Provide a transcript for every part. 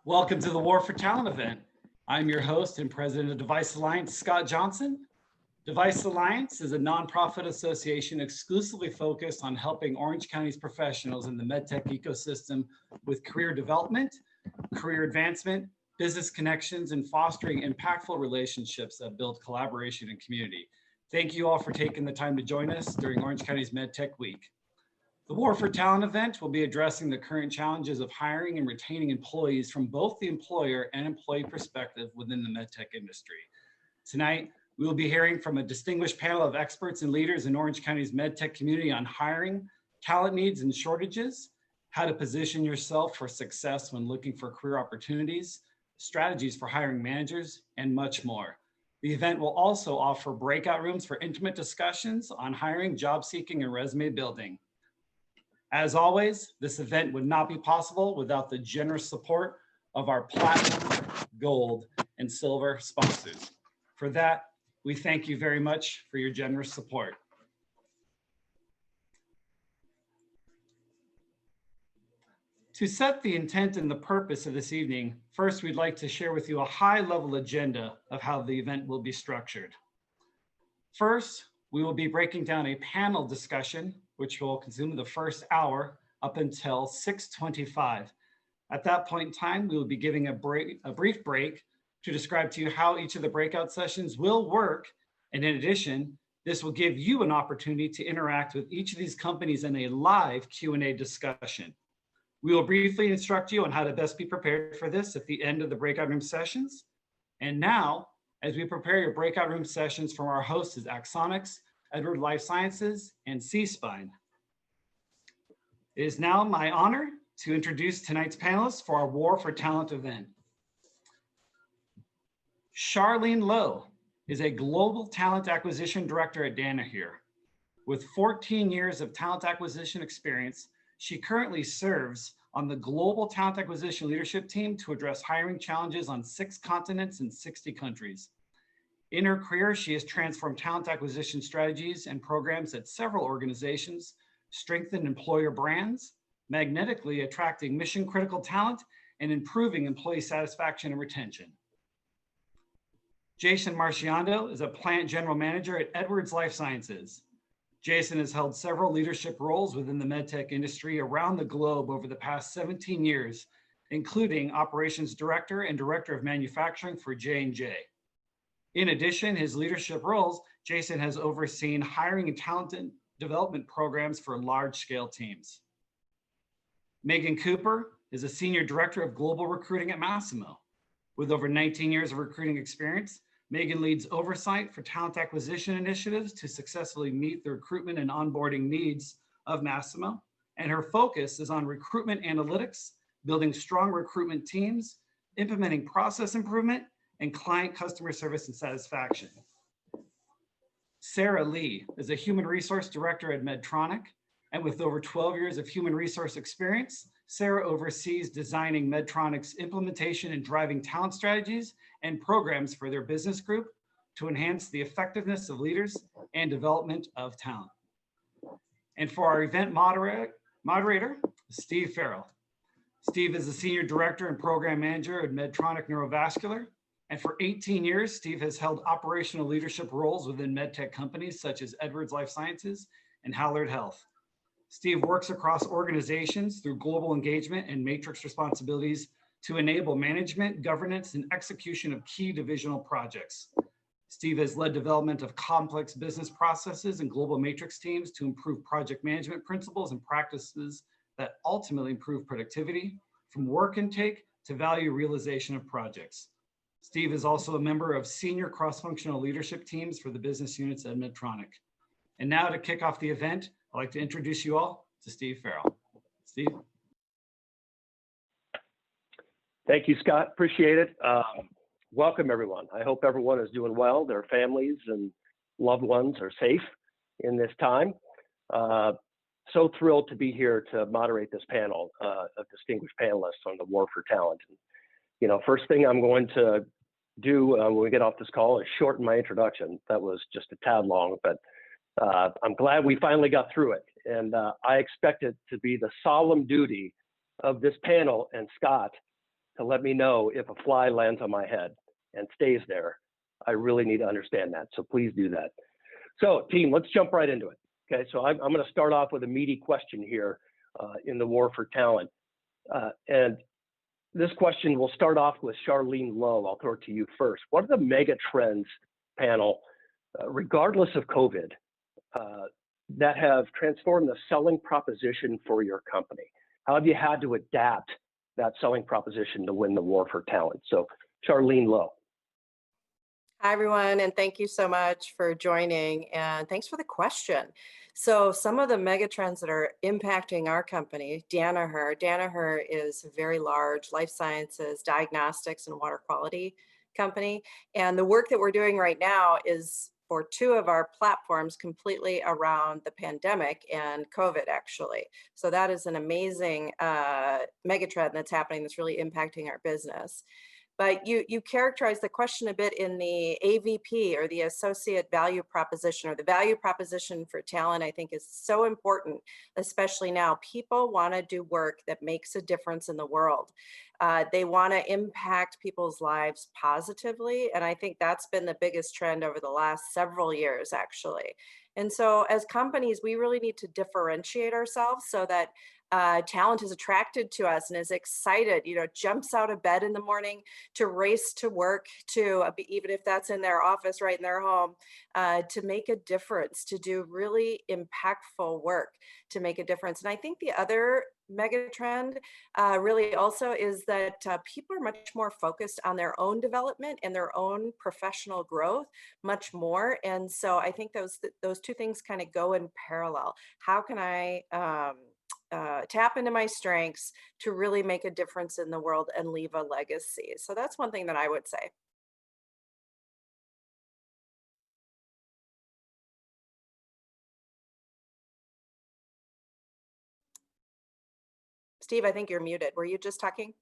Welcome to the War for Talent event. I'm your host and president of DeviceAlliance, Scott Johnson. DeviceAlliance is a nonprofit association exclusively focused on helping Orange County's professionals in the medtech ecosystem with career development, career advancement, business connections, and fostering impactful relationships that build collaboration and community. Thank you all for taking the time to join us during Orange County's MedTech Week. The War for Talent event will be addressing the current challenges of hiring and retaining employees from both the employer and employee perspective within the medtech industry. Tonight, we will be hearing from a distinguished panel of experts and leaders in Orange County's medtech community on hiring, talent needs and shortages, how to position yourself for success when looking for career opportunities, strategies for hiring managers, and much more. The event will also offer breakout rooms for intimate discussions on hiring, job seeking, and resume building. As always, this event would not be possible without the generous support of our platinum, gold, and silver sponsors. For that, we thank you very much for your generous support. To set the intent and the purpose of this evening, first we'd like to share with you a high-level agenda of how the event will be structured. First, we will be breaking down a panel discussion which will consume the first hour up until 6:25. At that point in time, we will be giving a brief break to describe to you how each of the breakout sessions will work. And in addition, this will give you an opportunity to interact with each of these companies in a live Q&A discussion. We will briefly instruct you on how to best be prepared for this at the end of the breakout room sessions. And now, as we prepare your breakout room sessions from our hosts is Axonics, Edwards Life Sciences, and C-Spine. It is now my honor to introduce tonight's panelists for our War for Talent event. Charlene Lowe is a global talent acquisition director at Danaher. With 14 years of talent acquisition experience, she currently serves on the global talent acquisition leadership team to address hiring challenges on 6 continents and 60 countries. In her career, she has transformed talent acquisition strategies and programs at several organizations, strengthened employer brands, magnetically attracting mission-critical talent, and improving employee satisfaction and retention. Jason Marciando is a plant general manager at Edwards Life Sciences. Jason has held several leadership roles within the medtech industry around the globe over the past 17 years, including operations director and director of manufacturing for J&J. In addition, his leadership roles, Jason has overseen hiring and talent development programs for large-scale teams. Megan Cooper is a senior director of global recruiting at Masimo. With over 19 years of recruiting experience, Megan leads oversight for talent acquisition initiatives to successfully meet the recruitment and onboarding needs of Masimo, and her focus is on recruitment analytics, building strong recruitment teams, implementing process improvement, and client customer service and satisfaction. Sarah Lee is a human resource director at Medtronic, and with over 12 years of human resource experience, Sarah oversees designing Medtronic's implementation and driving talent strategies and programs for their business group to enhance the effectiveness of leaders and development of talent. And for our event moderator, Steve Farrell. Steve is a senior director and program manager at Medtronic Neurovascular. And for 18 years, Steve has held operational leadership roles within medtech companies such as Edwards Life Sciences and Hallard Health. Steve works across organizations through global engagement and matrix responsibilities to enable management, governance, and execution of key divisional projects. Steve has led development of complex business processes and global matrix teams to improve project management principles and practices that ultimately improve productivity, from work intake to value realization of projects. Steve is also a member of senior cross-functional leadership teams for the business units at Medtronic. And now to kick off the event, I'd like to introduce you all to Steve Farrell. Steve. Thank you, Scott. Appreciate it. Welcome, everyone. I hope everyone is doing well. Their families and loved ones are safe in this time. So thrilled to be here to moderate this panel of distinguished panelists on the War for Talent. You know, first thing I'm going to do when we get off this call is shorten my introduction. That was just a tad long, but I'm glad we finally got through it. And I expect it to be the solemn duty of this panel and Scott to let me know if a fly lands on my head and stays there. I really need to understand that. So please do that. So team, let's jump right into it. Okay, so I'm going to start off with a meaty question here in the war for talent. And this question will start off with Charlene Lowe. I'll throw it to you first. What are the mega trends, panel, regardless of COVID, that have transformed the selling proposition for your company? How have you had to adapt that selling proposition to win the war for talent? So Charlene Lowe. Hi, everyone, and thank you so much for joining, and thanks for the question. So some of the mega trends that are impacting our company, Danaher is a very large life sciences, diagnostics, and water quality company. And the work that we're doing right now is for two of our platforms completely around the pandemic and COVID, actually. So that is an amazing mega trend that's happening that's really impacting our business. But you characterize the question a bit in the AVP, or the associate value proposition, or the value proposition for talent. I think is so important, especially now. People want to do work that makes a difference in the world. They want to impact people's lives positively. And I think that's been the biggest trend over the last several years, actually. And so as companies, we really need to differentiate ourselves so that talent is attracted to us and is excited, jumps out of bed in the morning to race to work, to even if that's in their office, right in their home, to make a difference, to do really impactful work, to make a difference. And I think the other mega trend really also is that people are much more focused on their own development and their own professional growth, much more. And so I think those two things kind of go in parallel. How can I tap into my strengths to really make a difference in the world and leave a legacy? So that's one thing that I would say. Steve, I think you're muted. Were you just talking?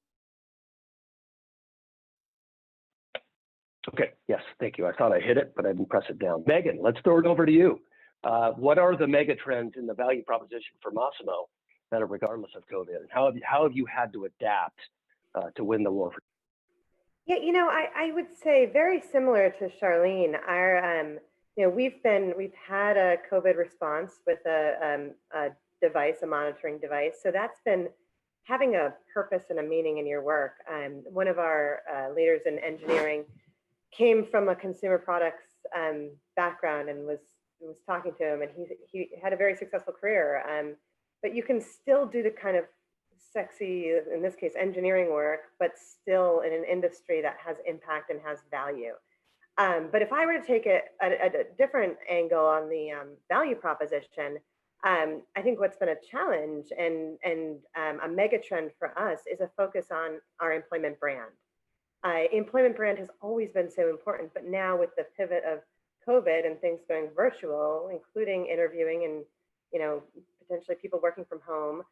Okay, yes, thank you. I thought I hit it, but I didn't press it down. Megan, let's throw it over to you. What are the mega trends in the value proposition for Massimo that are regardless of COVID? And how have you had to adapt to win the war? Yeah, I would say very similar to Charlene. We've had a COVID response with a monitoring device. So that's been having a purpose and a meaning in your work. One of our leaders in engineering came from a consumer products background and was talking to him, and he had a very successful career. But you can still do the kind of sexy, in this case, engineering work, but still in an industry that has impact and has value. But if I were to take a different angle on the value proposition, I think what's been a challenge and a mega trend for us is a focus on our employment brand. Employment brand has always been so important, but now with the pivot of COVID and things going virtual, including interviewing and potentially people working from home,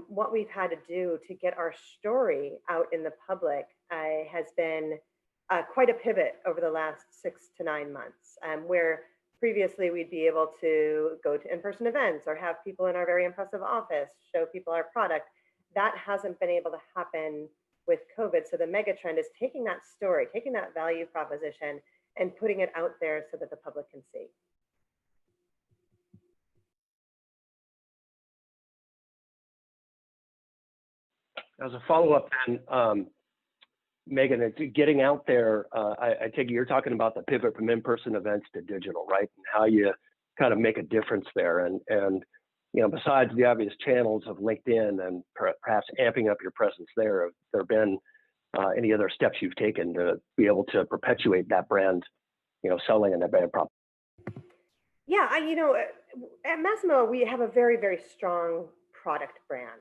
what we've had to do to get our story out in the public has been quite a pivot over the last 6 to 9 months, where previously we'd be able to go to in-person events or have people in our very impressive office show people our product. That hasn't been able to happen with COVID. So the mega trend is taking that story, taking that value proposition and putting it out there so that the public can see. As a follow-up then, Megan, it's getting out there, I take it you're talking about the pivot from in-person events to digital, right? And how you kind of make a difference there. And besides the obvious channels of LinkedIn and perhaps amping up your presence there, have there been any other steps you've taken to be able to perpetuate that brand, selling and that brand prop? Yeah, at Massimo, we have a very, very strong product brand.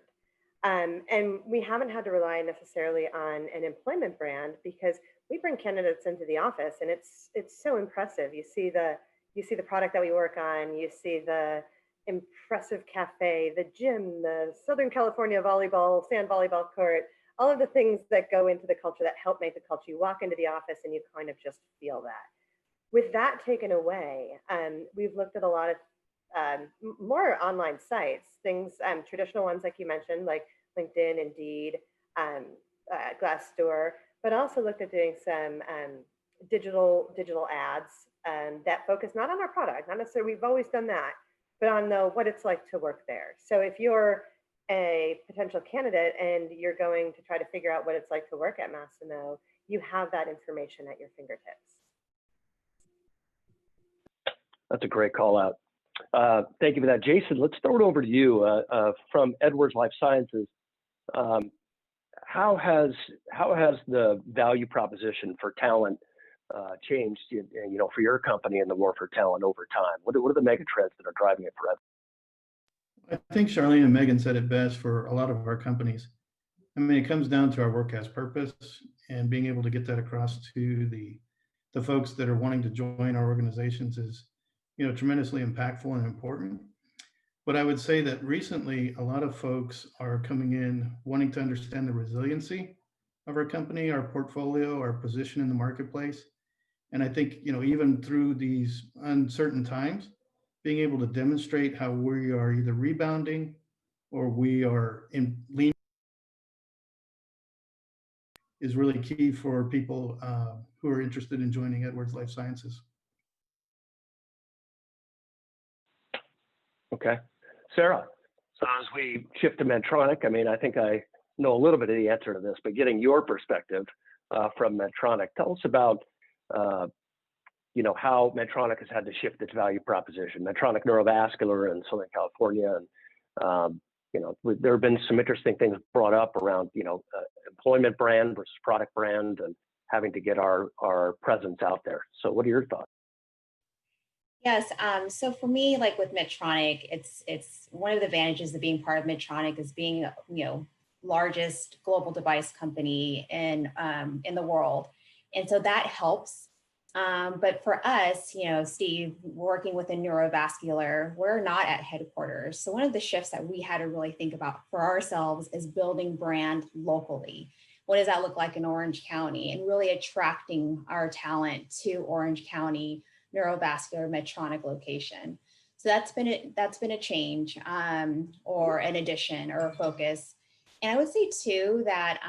And we haven't had to rely necessarily on an employment brand because we bring candidates into the office and it's so impressive. You see the product that we work on, you see the impressive cafe, the gym, the Southern California sand volleyball court, all of the things that go into the culture that help make the culture. You walk into the office and you kind of just feel that. With that taken away, we've looked at a lot of more online sites, things, traditional ones like you mentioned, like LinkedIn, Indeed, Glassdoor, but also looked at doing some digital ads that focus not on our product, not necessarily, we've always done that, but on what it's like to work there. So if you're a potential candidate and you're going to try to figure out what it's like to work at Masimo, you have that information at your fingertips. That's a great call out. Thank you for that. Jason, let's throw it over to you from Edwards Life Sciences. How has the value proposition for talent changed, for your company and the war for talent over time? What are the mega trends that are driving it for us? I think Charlene and Megan said it best for a lot of our companies. I mean, it comes down to our work as purpose and being able to get that across to the folks that are wanting to join our organizations is, tremendously impactful and important. But I would say that recently, a lot of folks are coming in wanting to understand the resiliency of our company, our portfolio, our position in the marketplace. And I think, even through these uncertain times, being able to demonstrate how we are either rebounding or we are in lean is really key for people who are interested in joining Edwards Life Sciences. Okay. Sarah, so as we shift to Medtronic, I mean, I think I know a little bit of the answer to this, but getting your perspective from Medtronic, tell us about, how Medtronic has had to shift its value proposition. Medtronic Neurovascular in Southern California, and there have been some interesting things brought up around, employment brand versus product brand, and having to get our presence out there. So, what are your thoughts? Yes. So for me, like with Medtronic, it's one of the advantages of being part of Medtronic is being, largest global device company in the world. And so that helps. But for us, Steve, working within neurovascular, we're not at headquarters. So one of the shifts that we had to really think about for ourselves is building brand locally. What does that look like in Orange County, and really attracting our talent to Orange County neurovascular Medtronic location. So that's been a change or an addition or a focus. And I would say too that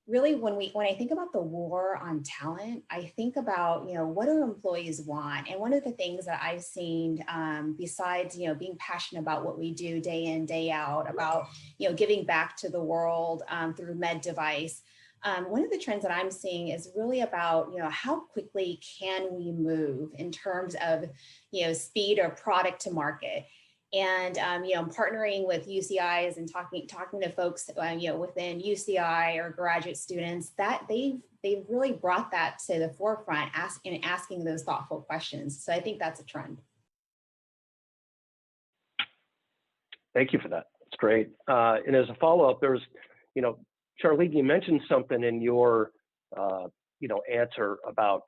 really when I think about the war on talent, I think about, what do employees want? And one of the things that I've seen besides, being passionate about what we do day in, day out, about, giving back to the world through med device, one of the trends that I'm seeing is really about, how quickly can we move in terms of, speed or product to market. And, I'm partnering with UCIs and talking to folks, within UCI or graduate students that they've really brought that to the forefront, asking those thoughtful questions. So I think that's a trend. Thank you for that. That's great. And as a follow-up, there's, Charlene, you mentioned something in your, answer about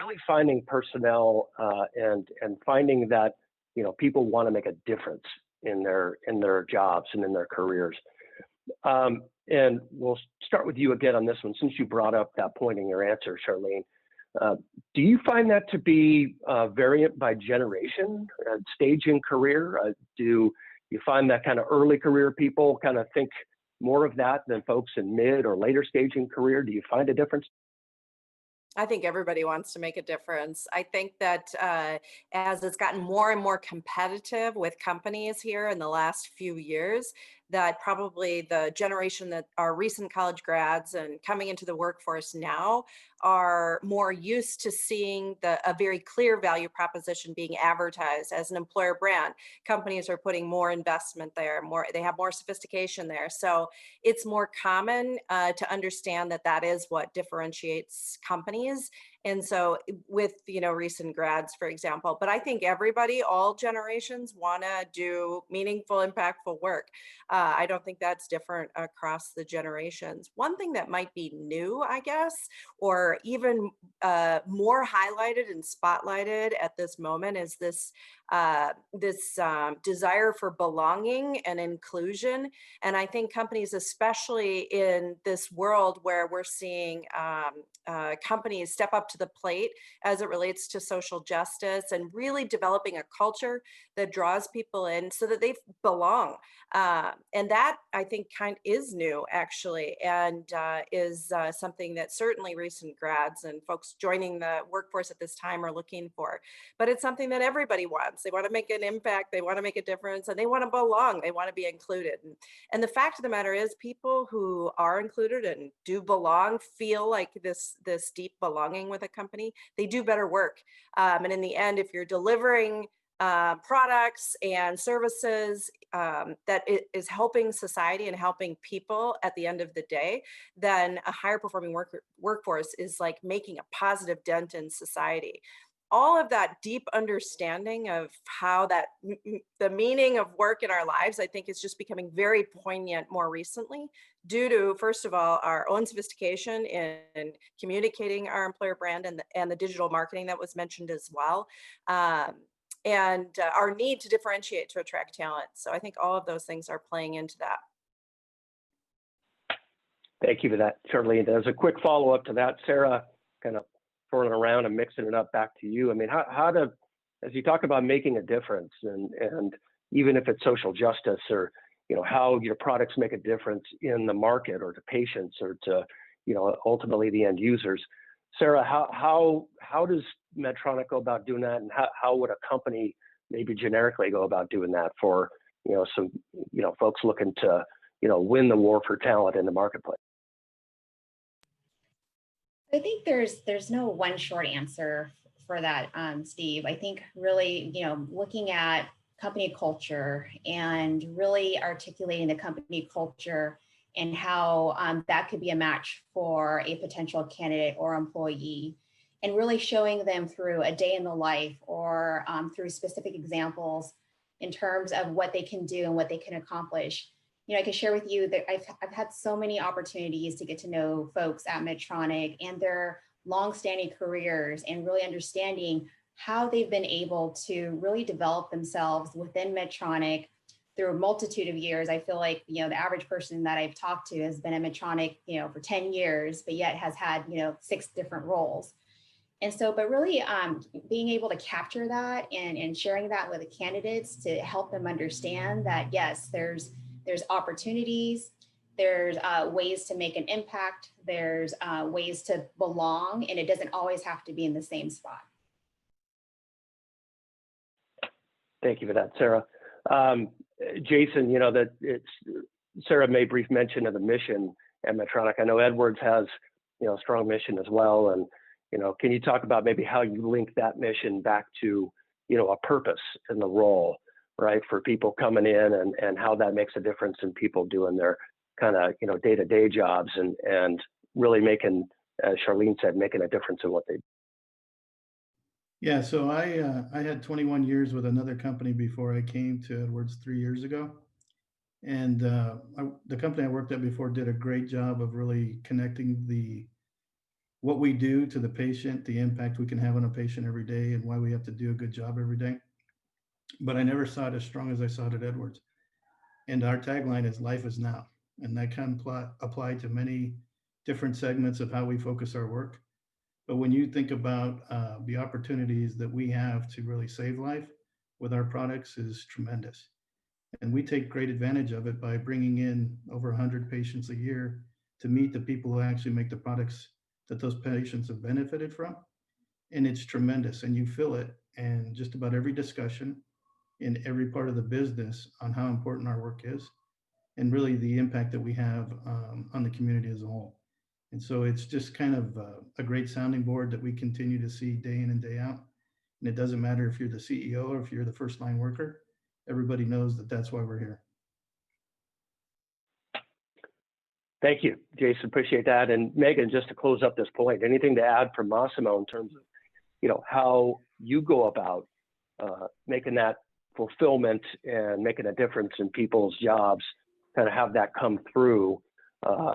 really finding personnel and finding that, people want to make a difference in their jobs and in their careers. And we'll start with you again on this one, since you brought up that point in your answer, Charlene. Do you find that to be variant by generation, stage in career? Do you find that kind of early career people kind of think more of that than folks in mid or later stage in career? Do you find a difference? I think everybody wants to make a difference. I think that as it's gotten more and more competitive with companies here in the last few years, that probably the generation that are recent college grads and coming into the workforce now are more used to seeing a very clear value proposition being advertised as an employer brand. Companies are putting more investment there, they have more sophistication there. So it's more common to understand that that is what differentiates companies. And so with, recent grads, for example, but I think everybody, all generations want to do meaningful, impactful work. I don't think that's different across the generations. One thing that might be new, I guess, or even more highlighted and spotlighted at this moment is this this desire for belonging and inclusion. And I think companies, especially in this world where we're seeing companies step up to the plate as it relates to social justice and really developing a culture that draws people in so that they belong. And that, I think, is new, actually, and is something that certainly recent grads and folks joining the workforce at this time are looking for. But it's something that everybody wants. They want to make an impact, they want to make a difference, and they want to belong, they want to be included. And the fact of the matter is, people who are included and do belong feel like this deep belonging with a company, they do better work. And in the end, if you're delivering products and services that is helping society and helping people at the end of the day, then a higher performing workforce is like making a positive dent in society. All of that deep understanding of how the meaning of work in our lives, I think, is just becoming very poignant more recently due to, first of all, our own sophistication in communicating our employer brand and the digital marketing that was mentioned as well. And our need to differentiate to attract talent. So I think all of those things are playing into that. Thank you for that, Charlene. As a quick follow-up to that, Sarah, kind of throwing it around and mixing it up back to you. I mean, as you talk about making a difference, and even if it's social justice or, how your products make a difference in the market or to patients or to, ultimately the end users. Sarah, how does Medtronic go about doing that, and how would a company maybe generically go about doing that for some folks looking to win the war for talent in the marketplace? I think there's no one short answer for that, Steve. I think really looking at company culture and really articulating the company culture and how that could be a match for a potential candidate or employee, and really showing them through a day in the life or through specific examples in terms of what they can do and what they can accomplish. I can share with you that I've had so many opportunities to get to know folks at Medtronic and their longstanding careers, and really understanding how they've been able to really develop themselves within Medtronic through a multitude of years. I feel like, the average person that I've talked to has been at Medtronic, for 10 years, but yet has had, 6 different roles. And so, but really being able to capture that and sharing that with the candidates to help them understand that, yes, there's opportunities, there's ways to make an impact, there's ways to belong, and it doesn't always have to be in the same spot. Thank you for that, Sarah. Jason, that Sarah made brief mention of the mission at Medtronic. I know Edwards has, a strong mission as well. And, can you talk about maybe how you link that mission back to, a purpose in the role, right, for people coming in, and how that makes a difference in people doing their kind of, day-to-day jobs and really making, as Charlene said, making a difference in what they do? Yeah, so I had 21 years with another company before I came to Edwards 3 years ago. And the company I worked at before did a great job of really connecting what we do to the patient, the impact we can have on a patient every day, and why we have to do a good job every day. But I never saw it as strong as I saw it at Edwards. And our tagline is "Life is now." And that can apply to many different segments of how we focus our work. But when you think about the opportunities that we have to really save life with our products is tremendous. And we take great advantage of it by bringing in over 100 patients a year to meet the people who actually make the products that those patients have benefited from. And it's tremendous. And you feel it in just about every discussion in every part of the business on how important our work is, and really the impact that we have on the community as a whole. And so it's just kind of a great sounding board that we continue to see day in and day out. And it doesn't matter if you're the CEO or if you're the first line worker, everybody knows that that's why we're here. Thank you, Jason. Appreciate that. And Megan, just to close up this point, anything to add from Massimo in terms of, how you go about making that fulfillment and making a difference in people's jobs, kind of have that come through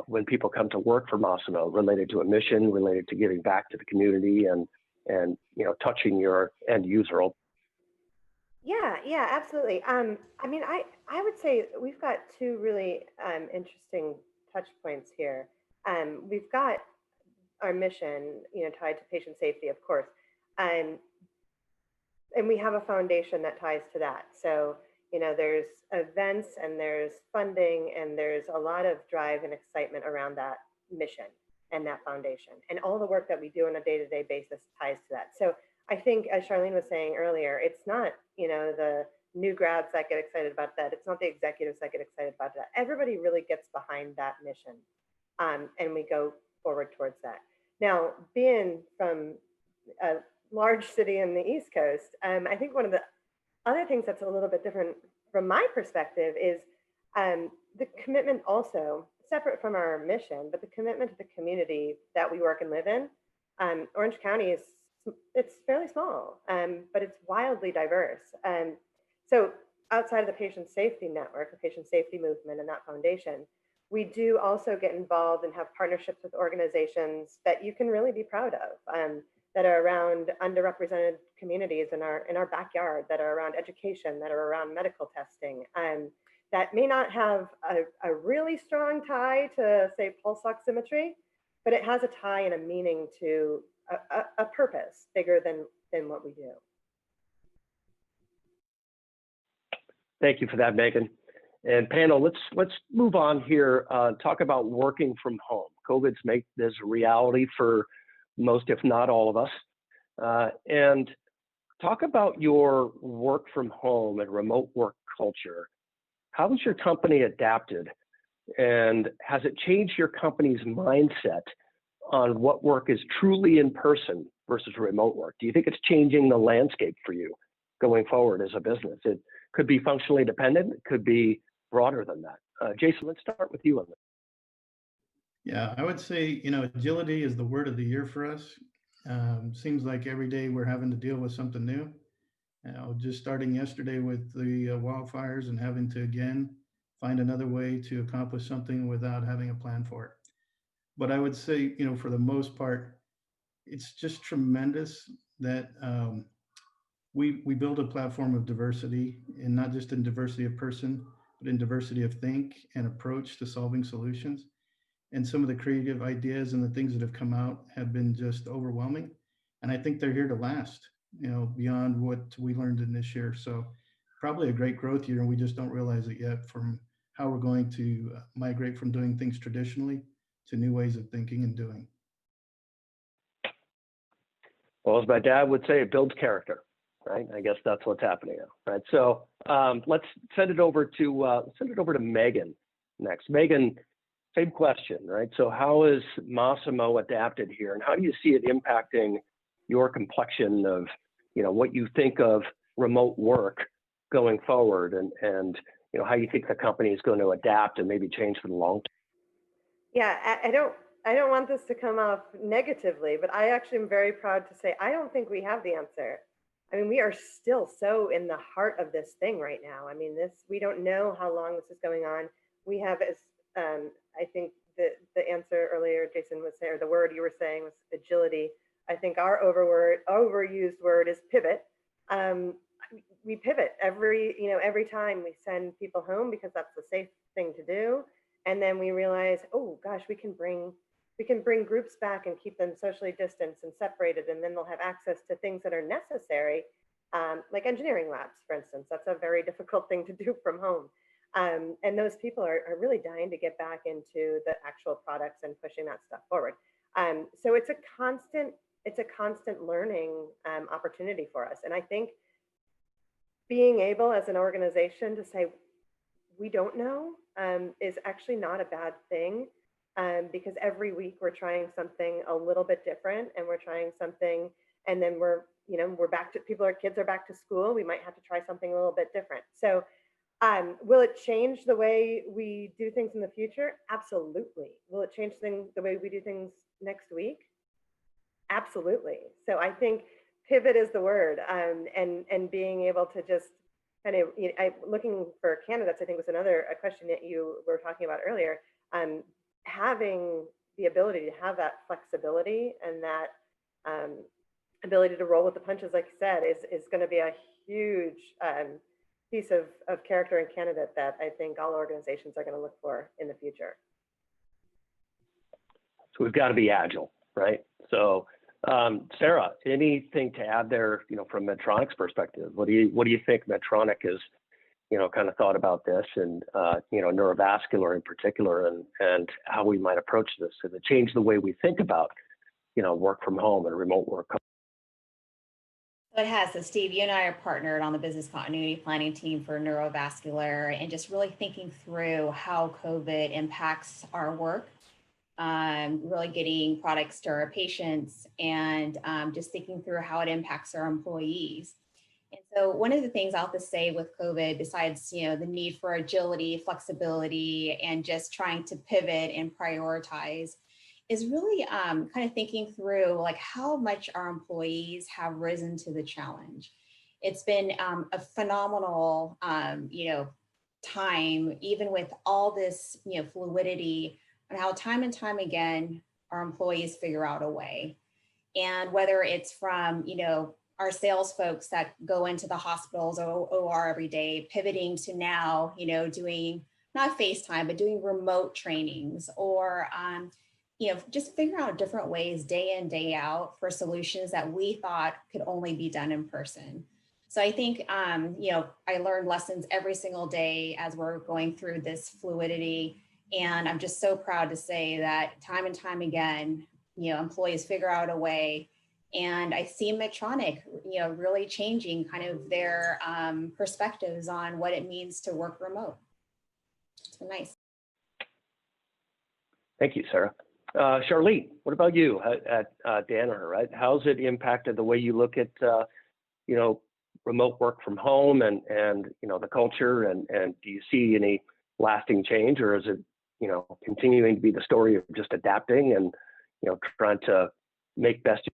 when people come to work for Massimo, related to a mission, related to giving back to the community and touching your end user? Yeah, absolutely. I mean, I would say we've got two really interesting touch points here. We've got our mission, tied to patient safety, of course, um, and we have a foundation that ties to that. So, there's events and there's funding and there's a lot of drive and excitement around that mission and that foundation, and all the work that we do on a day-to-day basis ties to that. So I think, as Charlene was saying earlier, it's not, the new grads that get excited about that. It's not the executives that get excited about that. Everybody really gets behind that mission, and we go forward towards that. Now, being from a large city in the East Coast, I think one of the other things that's a little bit different from my perspective is the commitment, also separate from our mission, but the commitment to the community that we work and live in. Orange County it's fairly small, but it's wildly diverse. So outside of the patient safety network, the patient safety movement and that foundation, we do also get involved and have partnerships with organizations that you can really be proud of, that are around underrepresented communities in our backyard, that are around education, that are around medical testing, that may not have a really strong tie to, say, pulse oximetry, but it has a tie and a meaning to a purpose bigger than what we do. Thank you for that, Megan. And panel, let's move on here. Talk about working from home. COVID's made this a reality for most, if not all of us. And talk about your work from home and remote work culture. How has your company adapted? And has it changed your company's mindset on what work is truly in person versus remote work? Do you think it's changing the landscape for you going forward as a business? It could be functionally dependent. It could be broader than that. Jason, let's start with you on this. Yeah, I would say, agility is the word of the year for us. Seems like every day we're having to deal with something new. Just starting yesterday with the wildfires and having to again find another way to accomplish something without having a plan for it. But I would say, for the most part, it's just tremendous that we build a platform of diversity, and not just in diversity of person, but in diversity of think and approach to solving solutions. And some of the creative ideas and the things that have come out have been just overwhelming. And I think they're here to last, beyond what we learned in this year. So probably a great growth year, and we just don't realize it yet, from how we're going to migrate from doing things traditionally to new ways of thinking and doing. Well, as my dad would say, it builds character, right? I guess that's what's happening now, right? So let's send it over to Megan next. Megan, same question, right? So how has Massimo adapted here, and how do you see it impacting your complexion of, what you think of remote work going forward, and how you think the company is going to adapt and maybe change for the long term? Yeah, I don't want this to come off negatively, but I actually am very proud to say I don't think we have the answer. I mean, we are still so in the heart of this thing right now. I mean, we don't know how long this is going on. We have, as I think the answer earlier, Jason was saying, or the word you were saying was agility. I think our overused word is pivot. We pivot every time we send people home because that's the safe thing to do. And then we realize, oh gosh, we can bring groups back and keep them socially distanced and separated, and then they'll have access to things that are necessary, like engineering labs, for instance. That's a very difficult thing to do from home. And those people are really dying to get back into the actual products and pushing that stuff forward. So it's a constant learning opportunity for us. And I think being able as an organization to say, we don't know, is actually not a bad thing, because every week we're trying something a little bit different, and we're trying something, and then we're back to kids are back to school. We might have to try something a little bit different. So will it change the way we do things in the future? Absolutely. Will it change the way we do things next week? Absolutely. So I think pivot is the word, and being able to just kind of, looking for candidates, I think was a question that you were talking about earlier. Having the ability to have that flexibility and that ability to roll with the punches, like you said, is going to be a huge piece of character and candidate that I think all organizations are going to look for in the future. So we've got to be agile, right? So Sarah, anything to add there, from Medtronic's perspective? What do you think Medtronic is, kind of thought about this, and neurovascular in particular, and how we might approach this? Does it change the way we think about, work from home and remote work? It has. So Steve, you and I are partnered on the business continuity planning team for neurovascular, and just really thinking through how COVID impacts our work, really getting products to our patients, and just thinking through how it impacts our employees. And so one of the things I'll have to say with COVID, besides the need for agility, flexibility, and just trying to pivot and prioritize, is really kind of thinking through like how much our employees have risen to the challenge. It's been a phenomenal time, even with all this fluidity, and how time and time again our employees figure out a way. And whether it's from our sales folks that go into the hospitals or OR every day, pivoting to now doing not FaceTime but doing remote trainings, or just figure out different ways day in, day out for solutions that we thought could only be done in person. So I think, I learned lessons every single day as we're going through this fluidity. And I'm just so proud to say that time and time again, employees figure out a way. And I see Medtronic, really changing kind of their perspectives on what it means to work remote. It's been nice. Thank you, Sarah. Charlene, what about you at Danaher, right? How's it impacted the way you look at, remote work from home and the culture, and do you see any lasting change, or is it, continuing to be the story of just adapting and, trying to make best?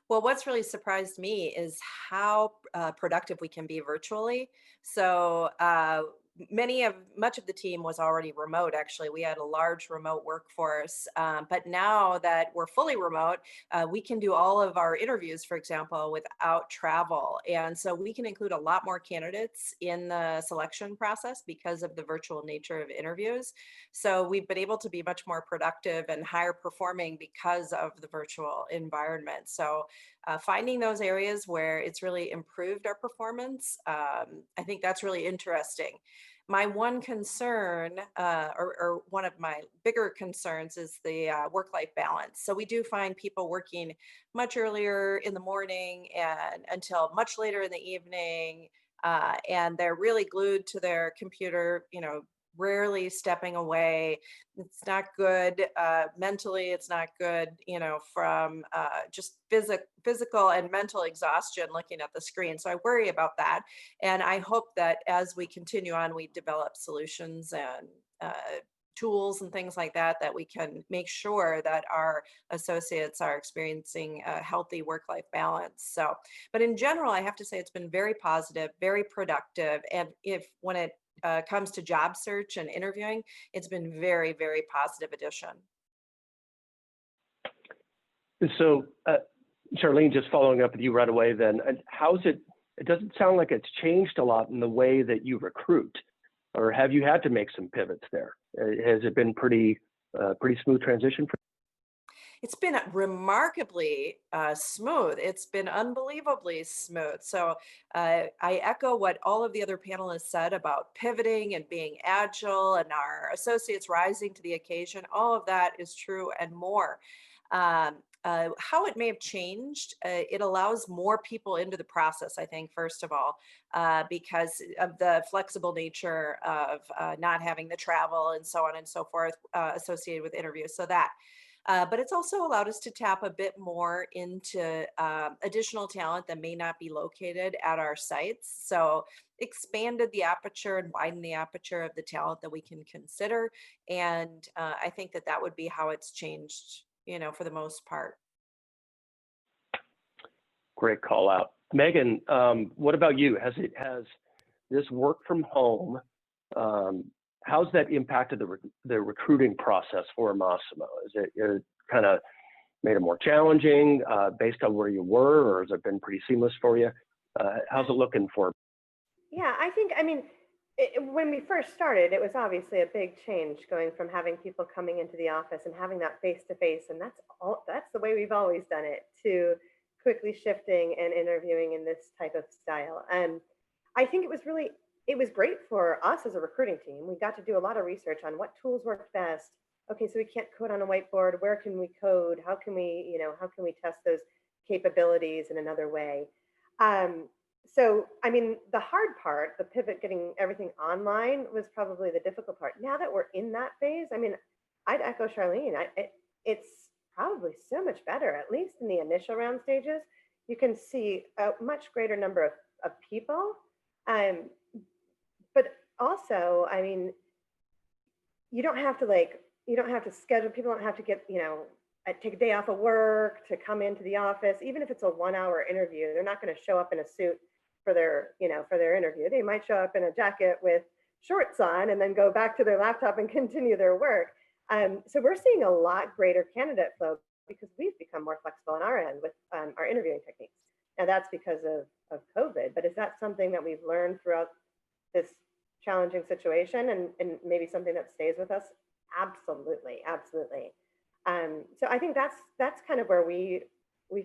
Well, what's really surprised me is how productive we can be virtually. So much of the team was already remote. Actually, we had a large remote workforce, but now that we're fully remote, we can do all of our interviews, for example, without travel. And so we can include a lot more candidates in the selection process because of the virtual nature of interviews. So we've been able to be much more productive and higher performing because of the virtual environment. So finding those areas where it's really improved our performance, I think that's really interesting. My one concern, or one of my bigger concerns, is the work-life balance. So we do find people working much earlier in the morning and until much later in the evening, and they're really glued to their computer, rarely stepping away. It's not good mentally. It's not good, from just physical and mental exhaustion looking at the screen. So I worry about that. And I hope that as we continue on, we develop solutions and tools and things like that, that we can make sure that our associates are experiencing a healthy work-life balance. So, but in general, I have to say it's been very positive, very productive. And when it comes to job search and interviewing, it's been very, very positive addition. So, Charlene, just following up with you right away then, how's it doesn't sound like it's changed a lot in the way that you recruit, or have you had to make some pivots there? Has it been pretty smooth transition for? It's been remarkably smooth. It's been unbelievably smooth. So I echo what all of the other panelists said about pivoting and being agile and our associates rising to the occasion. All of that is true and more. How it may have changed, it allows more people into the process, I think, first of all, because of the flexible nature of not having the travel and so on and so forth associated with interviews. So that. But it's also allowed us to tap a bit more into additional talent that may not be located at our sites. So expanded the aperture and widened the aperture of the talent that we can consider. And I think that would be how it's changed, for the most part. Great call out. Megan, what about you? Has this work from home, how's that impacted the recruiting process for Massimo? Is it kind of made it more challenging based on where you were, or has it been pretty seamless for you? How's it looking for? Yeah, I mean, when we first started, it was obviously a big change going from having people coming into the office and having that face to face, and that's the way we've always done it, to quickly shifting and interviewing in this type of style. And I think it was great for us as a recruiting team. We got to do a lot of research on what tools worked best. Okay, so we can't code on a whiteboard. Where can we code? How can we test those capabilities in another way? So, I mean, the hard part, the pivot, getting everything online, was probably the difficult part. Now that we're in that phase, I mean, I'd echo Charlene. It's probably so much better, at least in the initial round stages. You can see a much greater number of people. But also, I mean, you don't have to schedule, people don't have to get, take a day off of work to come into the office. Even if it's a 1 hour interview, they're not going to show up in a suit for their interview. They might show up in a jacket with shorts on and then go back to their laptop and continue their work. So we're seeing a lot greater candidate flow because we've become more flexible on our end with our interviewing techniques. Now that's because of COVID, but is that something that we've learned throughout this challenging situation and maybe something that stays with us? Absolutely, absolutely. So I think that's kind of where we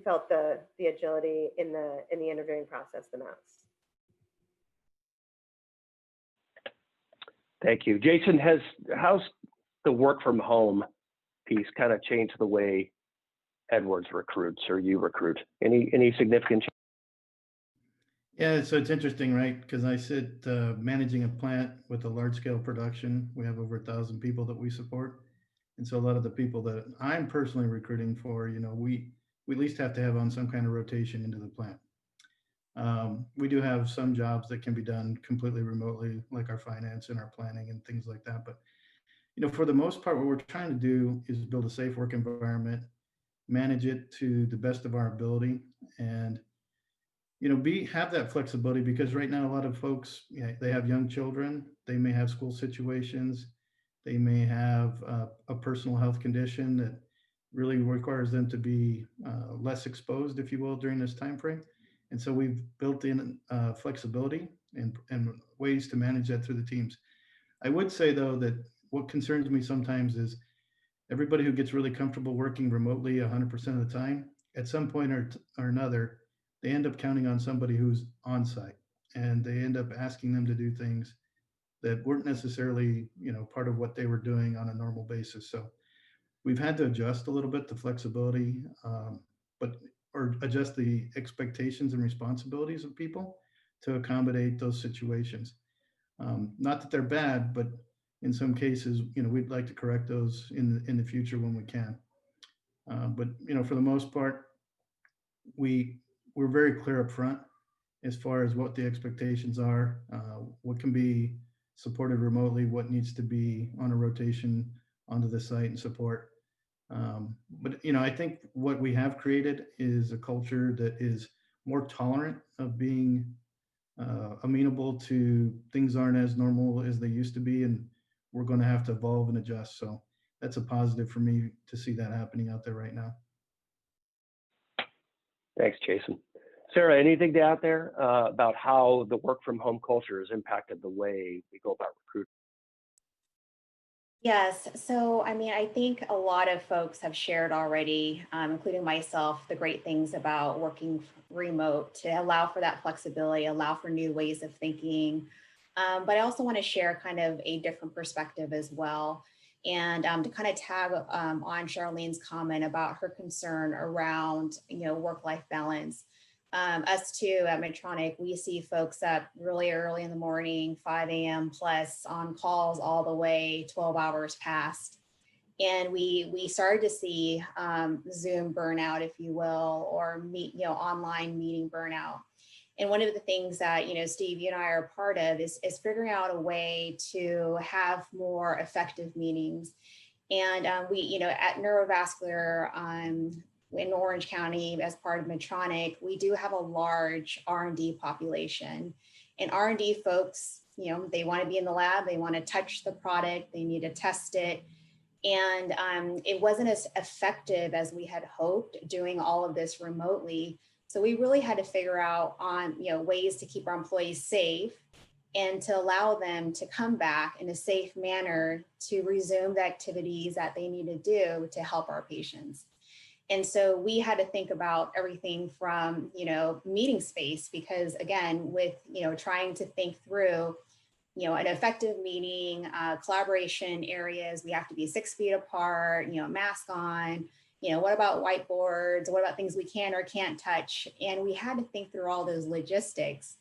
felt the agility in the interviewing process the most. Thank you. Jason, how's the work from home piece kind of changed the way Edwards recruits or you recruit? Any significant change? Yeah, so it's interesting, right? Because I sit managing a plant with a large scale production. We have over 1,000 people that we support. And so a lot of the people that I'm personally recruiting for, we at least have to have on some kind of rotation into the plant. We do have some jobs that can be done completely remotely, like our finance and our planning and things like that. But, for the most part, what we're trying to do is build a safe work environment, manage it to the best of our ability, and have that flexibility, because right now a lot of folks, they have young children, they may have school situations, they may have a personal health condition that really requires them to be less exposed, if you will, during this time frame. And so we've built in flexibility and ways to manage that through the teams. I would say, though, that what concerns me sometimes is everybody who gets really comfortable working remotely 100% of the time, at some point or another, they end up counting on somebody who's on site, and they end up asking them to do things that weren't necessarily, part of what they were doing on a normal basis. So we've had to adjust a little bit the flexibility, or adjust the expectations and responsibilities of people to accommodate those situations. Not that they're bad, but in some cases, we'd like to correct those in the future when we can. But for the most part, we're very clear up front as far as what the expectations are, what can be supported remotely, what needs to be on a rotation onto the site and support. But I think what we have created is a culture that is more tolerant of being amenable to things aren't as normal as they used to be, and we're going to have to evolve and adjust. So that's a positive for me to see that happening out there right now. Thanks, Jason. Sarah, anything to add there about how the work from home culture has impacted the way we go about recruiting? Yes. So, I mean, I think a lot of folks have shared already, including myself, the great things about working remote to allow for that flexibility, allow for new ways of thinking. But I also want to share kind of a different perspective as well. And to kind of tag on Charlene's comment about her concern around, work-life balance. Us too at Medtronic, we see folks up really early in the morning, 5 a.m. plus on calls all the way 12 hours past. And we started to see Zoom burnout, if you will, or online meeting burnout. And one of the things that, Steve, you and I are a part of is figuring out a way to have more effective meetings. And we, at Neurovascular, in Orange County, as part of Medtronic, we do have a large R&D population, and R&D folks, they want to be in the lab, they want to touch the product, they need to test it. And it wasn't as effective as we had hoped doing all of this remotely. So we really had to figure out on ways to keep our employees safe and to allow them to come back in a safe manner to resume the activities that they need to do to help our patients. And so we had to think about everything from, meeting space, because again, with, trying to think through, an effective meeting, collaboration areas, we have to be 6 feet apart, mask on, what about whiteboards? What about things we can or can't touch? And we had to think through all those logistics.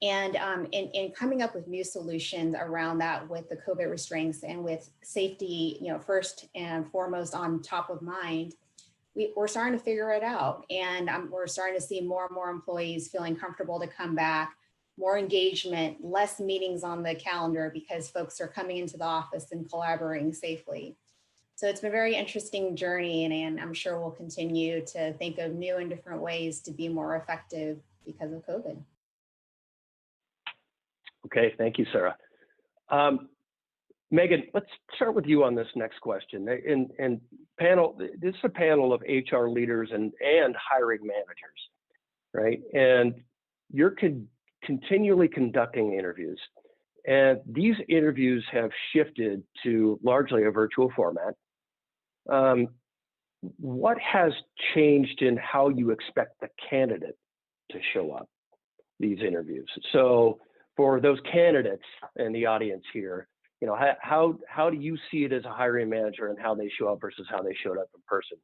And in coming up with new solutions around that with the COVID restraints and with safety, first and foremost on top of mind, we're starting to figure it out. And we're starting to see more and more employees feeling comfortable to come back, more engagement, less meetings on the calendar because folks are coming into the office and collaborating safely. So it's been a very interesting journey, and I'm sure we'll continue to think of new and different ways to be more effective because of COVID. Okay, thank you, Sarah. Megan, let's start with you on this next question. And panel, this is a panel of HR leaders and hiring managers, right? And you're continually conducting interviews. And these interviews have shifted to largely a virtual format. What has changed in how you expect the candidate to show up these interviews? So for those candidates in the audience here, how do you see it as a hiring manager and how they show up versus how they showed up in person,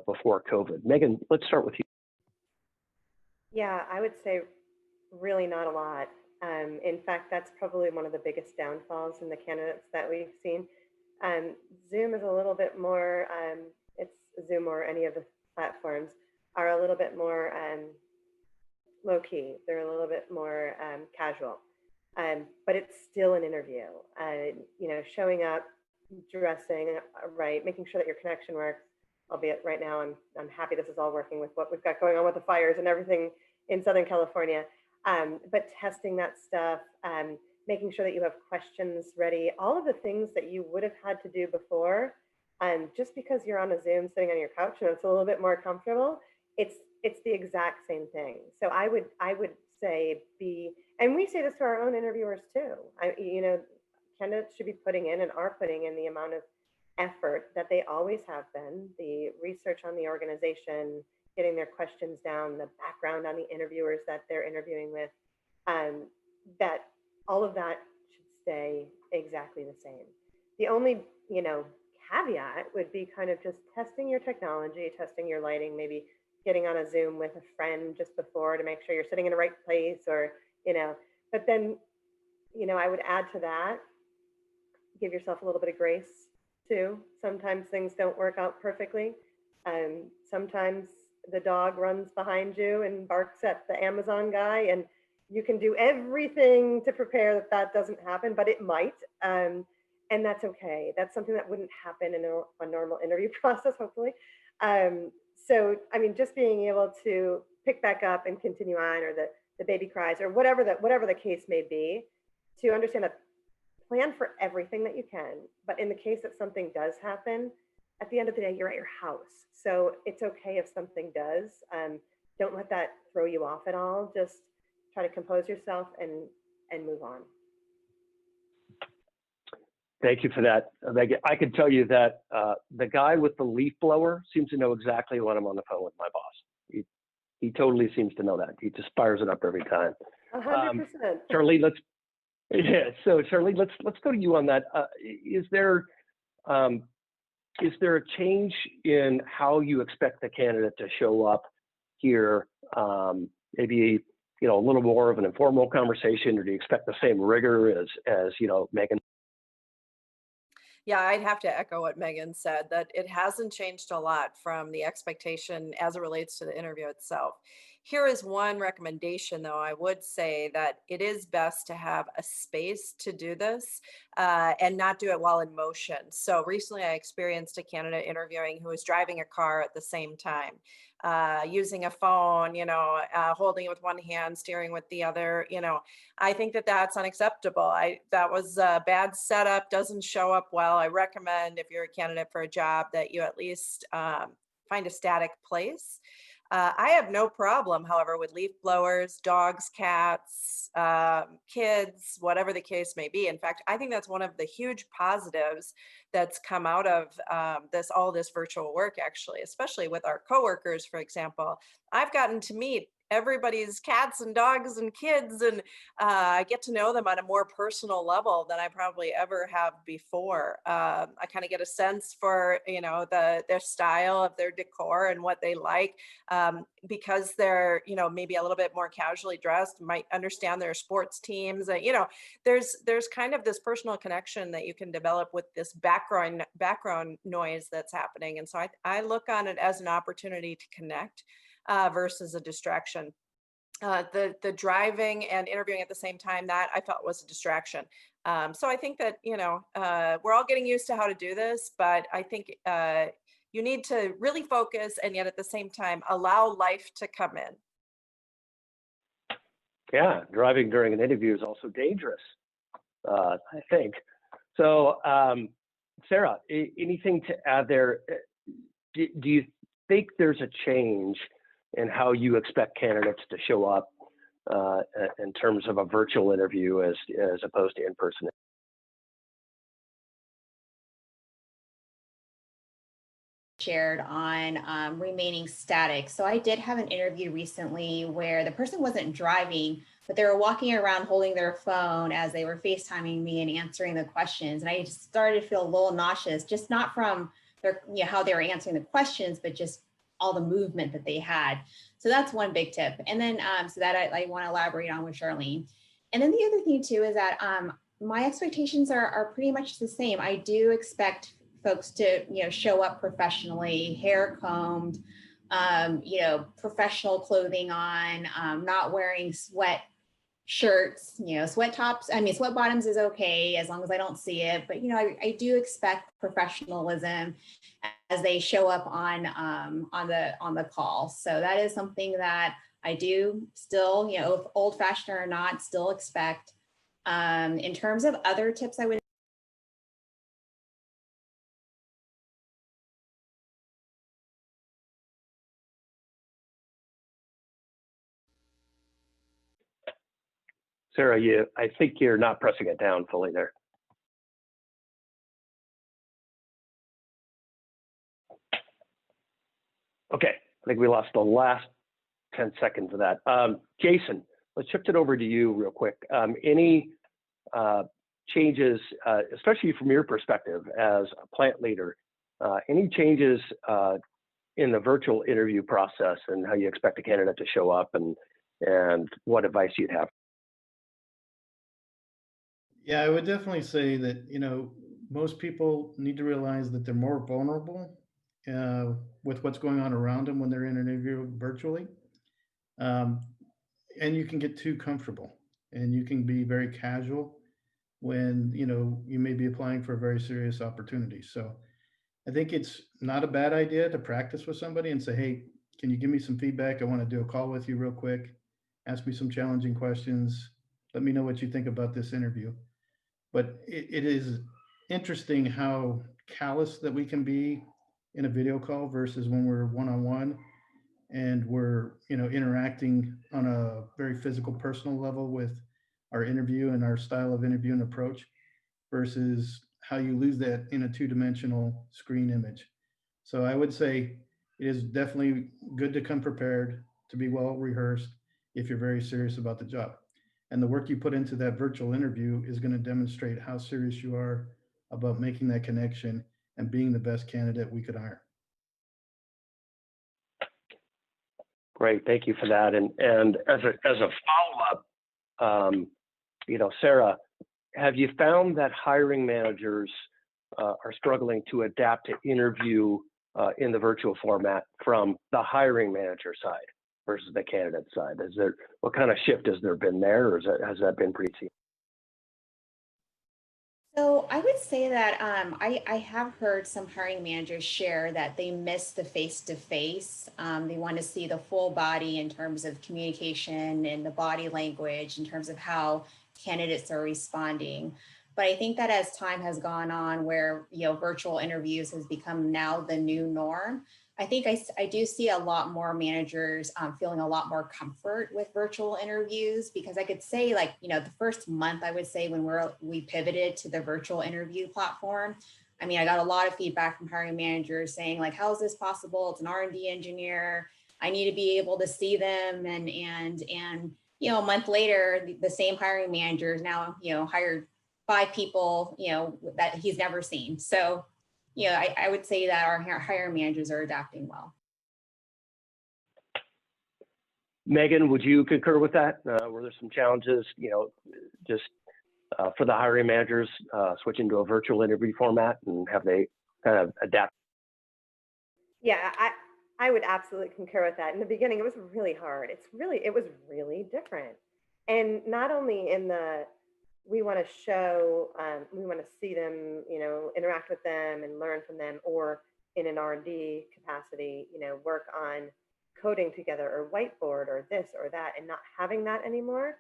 before COVID? Megan, let's start with you. Yeah, I would say really not a lot. In fact, that's probably one of the biggest downfalls in the candidates that we've seen. Zoom is a little bit more, it's Zoom or any of the platforms are a little bit more low key. They're a little bit more casual. But it's still an interview. Showing up, dressing right, making sure that your connection works. Albeit right now, I'm happy this is all working with what we've got going on with the fires and everything in Southern California. But testing that stuff, making sure that you have questions ready, all of the things that you would have had to do before. Just because you're on a Zoom sitting on your couch and it's a little bit more comfortable, it's the exact same thing. So I would say and we say this to our own interviewers too. Candidates should be putting in and are putting in the amount of effort that they always have been, the research on the organization, getting their questions down, the background on the interviewers that they're interviewing with, that all of that should stay exactly the same. The only, caveat would be kind of just testing your technology, testing your lighting, maybe getting on a Zoom with a friend just before to make sure you're sitting in the right place or, but then, I would add to that, give yourself a little bit of grace too. Sometimes things don't work out perfectly. Sometimes the dog runs behind you and barks at the Amazon guy, and you can do everything to prepare that doesn't happen, but it might. And that's okay. That's something that wouldn't happen in a normal interview process, hopefully. So, just being able to pick back up and continue on, or the baby cries, or whatever the case may be, to understand that plan for everything that you can. But in the case that something does happen, at the end of the day, you're at your house. So it's okay if something does. Don't let that throw you off at all. Just try to compose yourself and move on. Thank you for that, Megan. I can tell you that the guy with the leaf blower seems to know exactly when I'm on the phone with my boss. He totally seems to know that. He just fires it up every time. 100%. Charlene, let's go to you on that. Is there a change in how you expect the candidate to show up here? Maybe a little more of an informal conversation, or do you expect the same rigor as Megan? Yeah, I'd have to echo what Megan said, that it hasn't changed a lot from the expectation as it relates to the interview itself. Here is one recommendation, though. I would say that it is best to have a space to do this and not do it while in motion. So recently I experienced a candidate interviewing who was driving a car at the same time, using a phone, holding it with one hand, steering with the other. I think that that's unacceptable. That was a bad setup, doesn't show up well. I recommend, if you're a candidate for a job, that you at least find a static place. I have no problem, however, with leaf blowers, dogs, cats, kids, whatever the case may be. In fact, I think that's one of the huge positives that's come out of all this virtual work, actually, especially with our coworkers, for example. I've gotten to meet everybody's cats and dogs and kids, and I get to know them on a more personal level than I probably ever have before. I kind of get a sense for their style of their decor and what they like, because they're maybe a little bit more casually dressed, might understand their sports teams. There's kind of this personal connection that you can develop with this background noise that's happening, and so I look on it as an opportunity to connect versus a distraction. The driving and interviewing at the same time, that I felt was a distraction. So I think that, we're all getting used to how to do this, but I think you need to really focus and yet at the same time, allow life to come in. Yeah, driving during an interview is also dangerous, I think. So, Sarah, anything to add there? Do you think there's a change in how you expect candidates to show up in terms of a virtual interview as opposed to in person? Shared on remaining static. So I did have an interview recently where the person wasn't driving, but they were walking around holding their phone as they were FaceTiming me and answering the questions. And I just started to feel a little nauseous, just not from their, how they were answering the questions, but just all the movement that they had. So that's one big tip. And then, so that I want to elaborate on with Charlene. And then the other thing too is that my expectations are pretty much the same. I do expect folks to, show up professionally, hair combed, professional clothing on, not wearing sweat shirts, sweat tops. I mean, sweat bottoms is okay as long as I don't see it, but I do expect professionalism as they show up on the call. So that is something that I do still, old fashioned or not, still expect. In terms of other tips, I would. Sarah, I think you're not pressing it down fully there. Okay, I think we lost the last 10 seconds of that. Jason, let's shift it over to you real quick. Any changes, especially from your perspective as a plant leader, any changes in the virtual interview process and how you expect a candidate to show up and what advice you'd have? Yeah, I would definitely say that, most people need to realize that they're more vulnerable with what's going on around them when they're in an interview virtually. And you can get too comfortable and you can be very casual when, you may be applying for a very serious opportunity. So I think it's not a bad idea to practice with somebody and say, hey, can you give me some feedback? I want to do a call with you real quick. Ask me some challenging questions. Let me know what you think about this interview. But it is interesting how callous that we can be in a video call versus when we're one-on-one and we're interacting on a very physical, personal level with our interview and our style of interview and approach versus how you lose that in a two-dimensional screen image. So I would say it is definitely good to come prepared, to be well rehearsed if you're very serious about the job. And the work you put into that virtual interview is going to demonstrate how serious you are about making that connection and being the best candidate we could hire. Great, thank you for that. And as a follow-up, Sarah, have you found that hiring managers are struggling to adapt to interview in the virtual format from the hiring manager side? versus the candidate side? What kind of shift has there been there, or has that been pretty seamless? So I would say that I have heard some hiring managers share that they miss the face-to-face. They want to see the full body in terms of communication and the body language in terms of how candidates are responding. But I think that as time has gone on, where virtual interviews has become now the new norm, I think I do see a lot more managers feeling a lot more comfort with virtual interviews, because I could say, like, the first month, I would say, when we pivoted to the virtual interview platform, I mean, I got a lot of feedback from hiring managers saying, like, how is this possible? It's an R&D engineer. I need to be able to see them. And a month later, the same hiring manager is now, hired 5 people, that he's never seen. So I would say that our hiring managers are adapting well. Megan, would you concur with that? Were there some challenges, just for the hiring managers switching to a virtual interview format, and have they kind of adapted? Yeah, I would absolutely concur with that. In the beginning, it was really hard. It was really different. And not only in the, we want to show, we want to see them, interact with them and learn from them, or in an R&D capacity, work on coding together or whiteboard or this or that, and not having that anymore.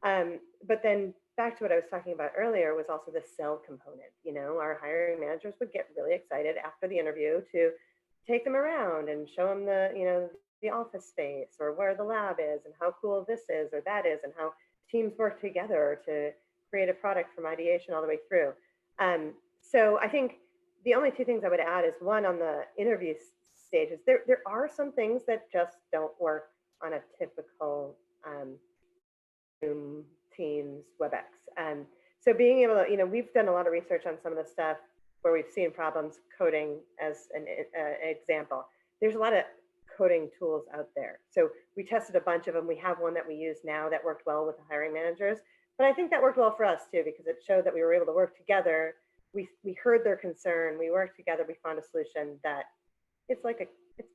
But then back to what I was talking about earlier was also the sell component. Our hiring managers would get really excited after the interview to take them around and show them the office space, or where the lab is, and how cool this is or that is, and how teams work together to create a product from ideation all the way through. So I think the only 2 things I would add is, one, on the interview stages, there are some things that just don't work on a typical Zoom, Teams, WebEx. So being able to, we've done a lot of research on some of the stuff where we've seen problems coding as an example. There's a lot of coding tools out there. So we tested a bunch of them. We have one that we use now that worked well with the hiring managers. But I think that worked well for us too, because it showed that we were able to work together. We heard their concern. We worked together. We found a solution that it's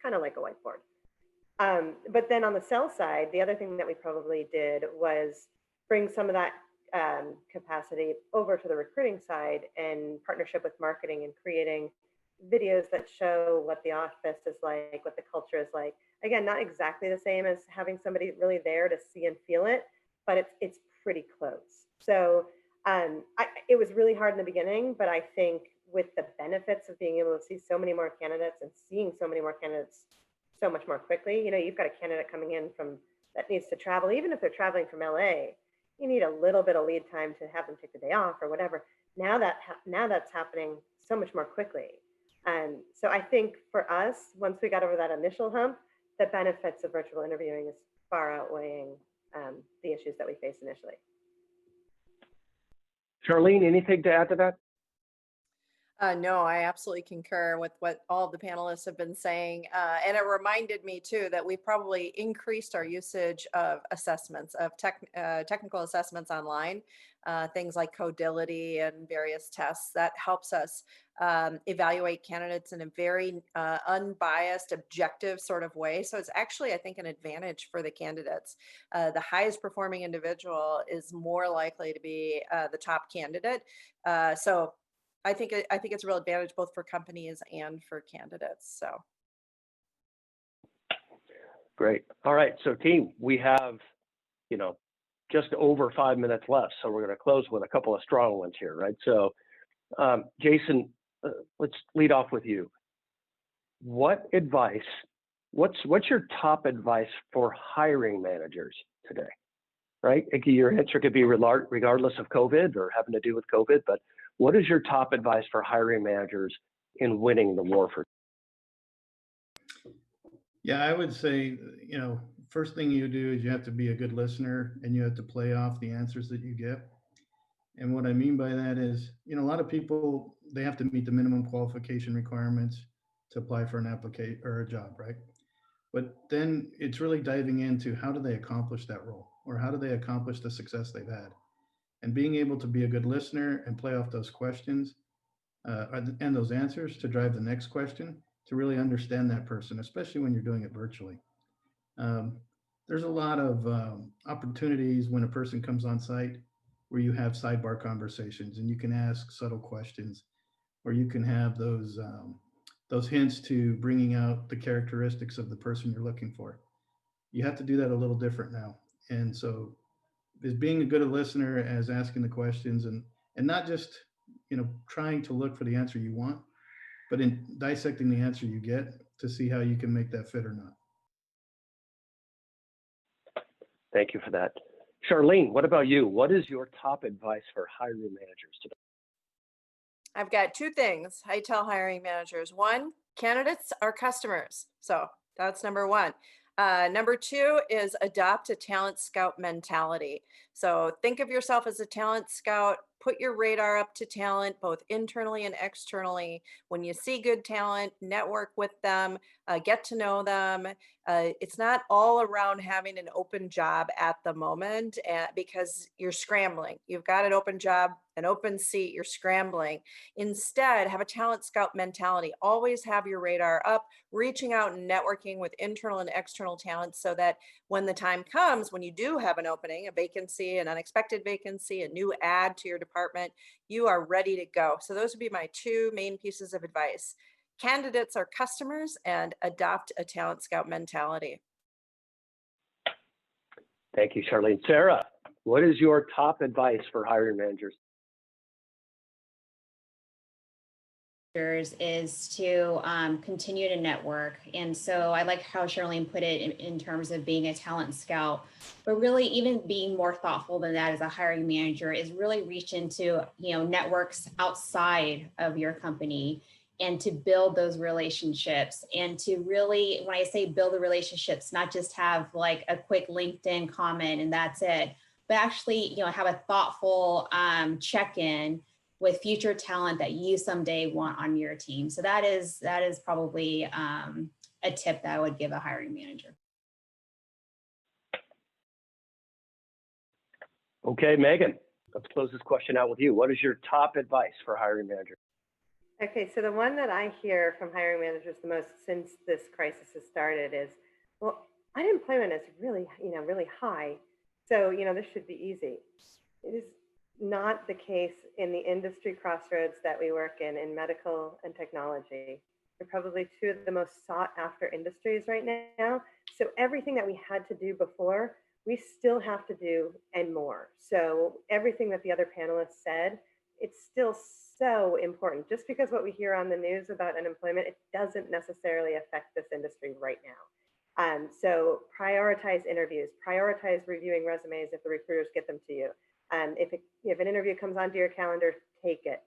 kind of like a whiteboard. But then on the sell side, the other thing that we probably did was bring some of that capacity over to the recruiting side, in partnership with marketing, and creating videos that show what the office is like, what the culture is like. Again, not exactly the same as having somebody really there to see and feel it, but it's pretty close. So it was really hard in the beginning, but I think with the benefits of being able to see so many more candidates and seeing so many more candidates so much more quickly, you've got a candidate coming in that needs to travel, even if they're traveling from LA, you need a little bit of lead time to have them take the day off or whatever. Now that's happening so much more quickly. And so I think for us, once we got over that initial hump, the benefits of virtual interviewing is far outweighing the issues that we faced initially. Charlene, anything to add to that? No, I absolutely concur with what all of the panelists have been saying. And it reminded me too that we probably increased our usage of assessments, of technical assessments online, things like Codility and various tests that helps us evaluate candidates in a very unbiased, objective sort of way. So it's actually, I think, an advantage for the candidates. The highest performing individual is more likely to be the top candidate. So I think it's a real advantage both for companies and for candidates. So great. All right. So team, we have, just over 5 minutes left. So we're going to close with a couple of strong ones here, right? So Jason, let's lead off with you. What's your top advice for hiring managers today, right? Your answer could be regardless of COVID or having to do with COVID, but what is your top advice for hiring managers in winning the war for? Yeah, I would say, first thing you do is you have to be a good listener, and you have to play off the answers that you get. And what I mean by that is, a lot of people, they have to meet the minimum qualification requirements to apply for an application or a job, right? But then it's really diving into how do they accomplish that role, or how do they accomplish the success they've had? And being able to be a good listener and play off those questions and those answers to drive the next question, to really understand that person, especially when you're doing it virtually. there's a lot of opportunities when a person comes on site where you have sidebar conversations and you can ask subtle questions, or you can have those hints to bringing out the characteristics of the person you're looking for. You have to do that a little different now. And so is being a good listener as asking the questions, and not just, trying to look for the answer you want, but in dissecting the answer you get to see how you can make that fit or not. Thank you for that. Charlene, what about you? What is your top advice for hiring managers today? I've got two things I tell hiring managers. One, candidates are customers. So that's number one. Number two is adopt a talent scout mentality. So think of yourself as a talent scout, put your radar up to talent, both internally and externally. When you see good talent, network with them, get to know them. It's not all around having an open job at the moment because you're scrambling. You've got an open job, an open seat, you're scrambling. Instead, have a talent scout mentality. Always have your radar up, reaching out and networking with internal and external talent so that when the time comes, when you do have an opening, a vacancy, an unexpected vacancy, a new add to your department, you are ready to go. So those would be my two main pieces of advice. Candidates are customers, and adopt a talent scout mentality. Thank you, Charlene. Sarah, what is your top advice for hiring managers? Is to continue to network. And so I like how Charlene put it in terms of being a talent scout, but really even being more thoughtful than that as a hiring manager is really reach into, networks outside of your company and to build those relationships, and to really, when I say build the relationships, not just have like a quick LinkedIn comment and that's it, but actually, have a thoughtful check-in with future talent that you someday want on your team. So that is probably a tip that I would give a hiring manager. Okay, Megan, let's close this question out with you. What is your top advice for hiring managers? Okay, so the one that I hear from hiring managers the most since this crisis has started is, well, unemployment is really, really high. So, this should be easy. It is not the case in the industry crossroads that we work in medical and technology. They're probably two of the most sought after industries right now. So everything that we had to do before, we still have to do and more. So everything that the other panelists said, it's still so important. Just because what we hear on the news about unemployment, it doesn't necessarily affect this industry right now. So prioritize interviews, prioritize reviewing resumes if the recruiters get them to you. If an interview comes onto your calendar, take it.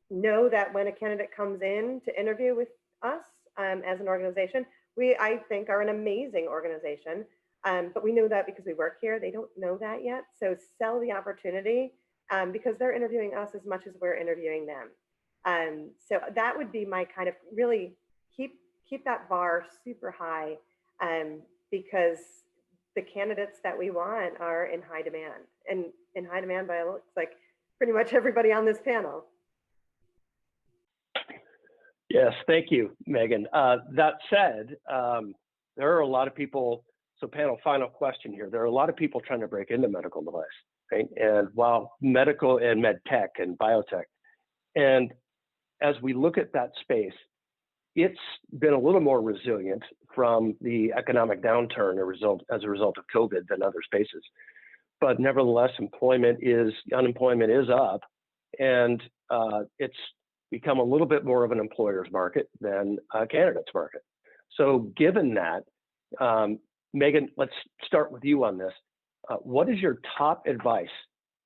Know that when a candidate comes in to interview with us as an organization, I think are an amazing organization, but we know that because we work here. They don't know that yet. So sell the opportunity because they're interviewing us as much as we're interviewing them. So that would be my kind of really keep that bar super high because the candidates that we want are in high demand, and in high demand by looks like pretty much everybody on this panel. Yes, thank you, Megan. That said, there are a lot of people, so panel, final question here. There are a lot of people trying to break into medical device, right? And while medical and med tech and biotech, and as we look at that space, it's been a little more resilient from the economic downturn as a result of COVID than other spaces. But nevertheless, unemployment is up, and it's become a little bit more of an employer's market than a candidate's market. So given that, Megan, let's start with you on this. What is your top advice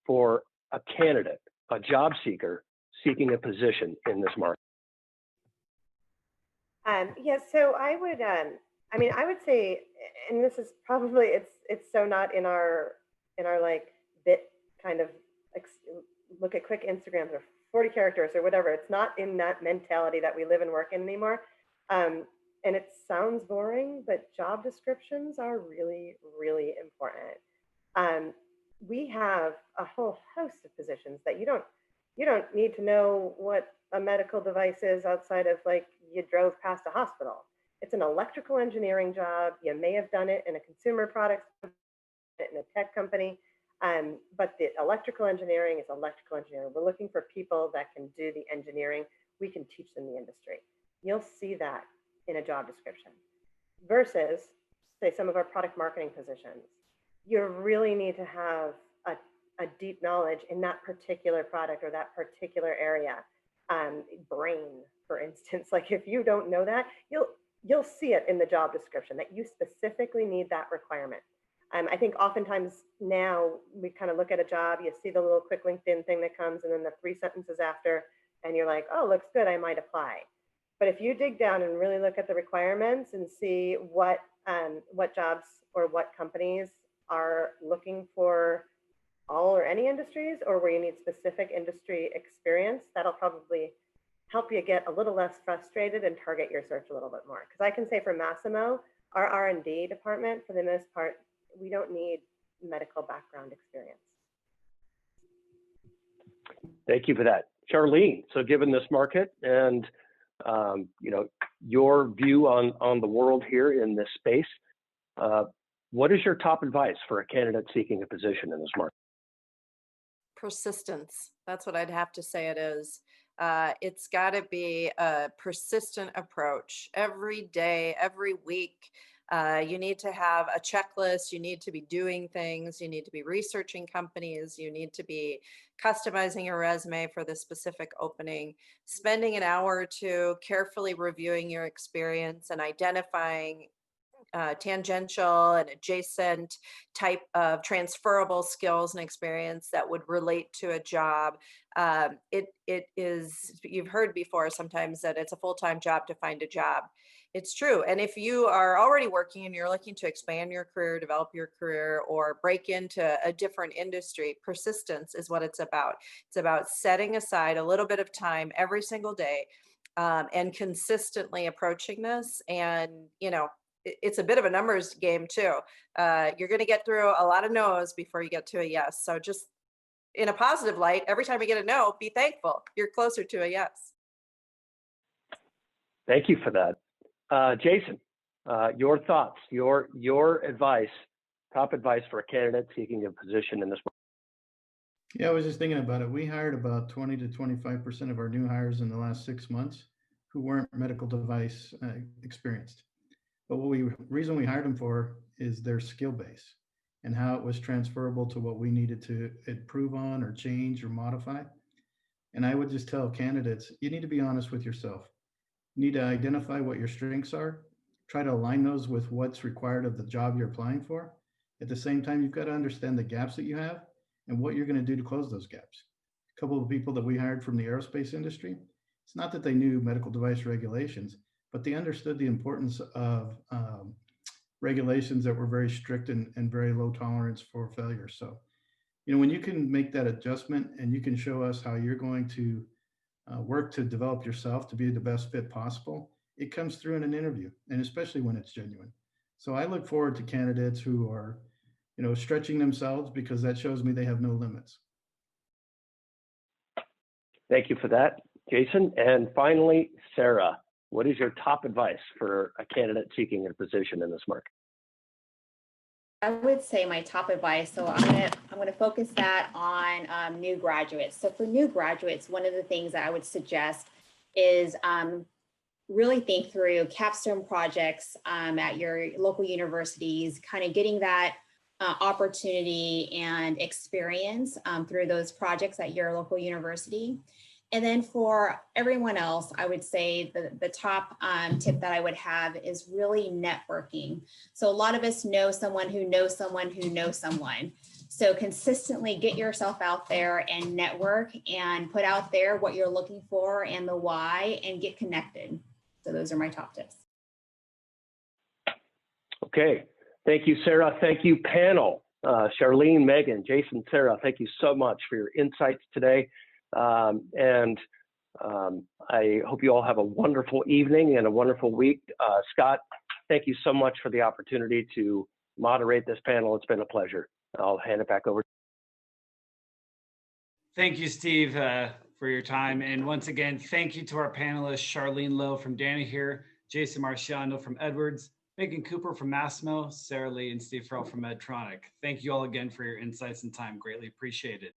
for a candidate, a job seeker, seeking a position in this market? Yeah, so I would say, and this is probably, it's so not in our like bit kind of look at quick Instagrams or 40 characters or whatever. It's not in that mentality that we live and work in anymore. And it sounds boring, but job descriptions are really, really important. We have a whole host of positions that you don't need to know what a medical device is outside of like you drove past a hospital. It's an electrical engineering job. You may have done it in a consumer products, in a tech company, but the electrical engineering is electrical engineering. We're looking for people that can do the engineering. We can teach them the industry. You'll see that in a job description versus, say, some of our product marketing positions. You really need to have a deep knowledge in that particular product or that particular area. Brain, for instance, like if you don't know that, you'll see it in the job description that you specifically need that requirement. I think oftentimes now we kind of look at a job, you see the little quick LinkedIn thing that comes and then the 3 sentences after, and you're like, oh, looks good, I might apply. But if you dig down and really look at the requirements and see what jobs or what companies are looking for all or any industries, or where you need specific industry experience, that'll probably help you get a little less frustrated and target your search a little bit more. Because I can say for Massimo, our R&D department, for the most part, we don't need medical background experience. Thank you for that. Charlene, so given this market and your view on the world here in this space, what is your top advice for a candidate seeking a position in this market? Persistence. That's what I'd have to say it is. It's got to be a persistent approach every day, every week. You need to have a checklist. You need to be doing things. You need to be researching companies. You need to be customizing your resume for the specific opening, spending an hour or two carefully reviewing your experience and identifying tangential and adjacent type of transferable skills and experience that would relate to a job. It is, you've heard before sometimes that it's a full-time job to find a job. It's true. And if you are already working and you're looking to expand your career, develop your career, or break into a different industry, persistence is what it's about. It's about setting aside a little bit of time every single day and consistently approaching this. And, it's a bit of a numbers game too. You're going to get through a lot of no's before you get to a yes. So just in a positive light, every time you get a no, be thankful. You're closer to a yes. Thank you for that. Jason, your thoughts, your advice, top advice for a candidate seeking a position in this market. Yeah, I was just thinking about it. We hired about 20 to 25% of our new hires in the last 6 months who weren't medical device experienced. But reason we hired them for is their skill base and how it was transferable to what we needed to improve on or change or modify. And I would just tell candidates, you need to be honest with yourself. You need to identify what your strengths are, try to align those with what's required of the job you're applying for. At the same time, you've got to understand the gaps that you have and what you're going to do to close those gaps. A couple of people that we hired from the aerospace industry, it's not that they knew medical device regulations, but they understood the importance of regulations that were very strict and very low tolerance for failure. So, when you can make that adjustment and you can show us how you're going to work to develop yourself to be the best fit possible, it comes through in an interview, and especially when it's genuine. So I look forward to candidates who are, stretching themselves, because that shows me they have no limits. Thank you for that, Jason. And finally, Sarah, what is your top advice for a candidate seeking a position in this market? I would say my top advice, so I'm gonna focus that on new graduates. So for new graduates, one of the things that I would suggest is really think through capstone projects at your local universities, kind of getting that opportunity and experience through those projects at your local university. And then for everyone else, I would say the top tip that I would have is really networking. So a lot of us know someone who knows someone who knows someone. So consistently get yourself out there and network and put out there what you're looking for and the why, and get connected. So those are my top tips. Okay, thank you, Sarah. Thank you, panel. Charlene, Megan, Jason, Sarah, thank you so much for your insights today. And I hope you all have a wonderful evening and a wonderful week. Scott, thank you so much for the opportunity to moderate this panel. It's been a pleasure. I'll hand it back over. Thank you, Steve, for your time. And once again, thank you to our panelists, Charlene Lowe from Danaher, Jason Marciano from Edwards, Megan Cooper from Massimo, Sarah Lee and Steve Farrell from Medtronic. Thank you all again for your insights and time. Greatly appreciated.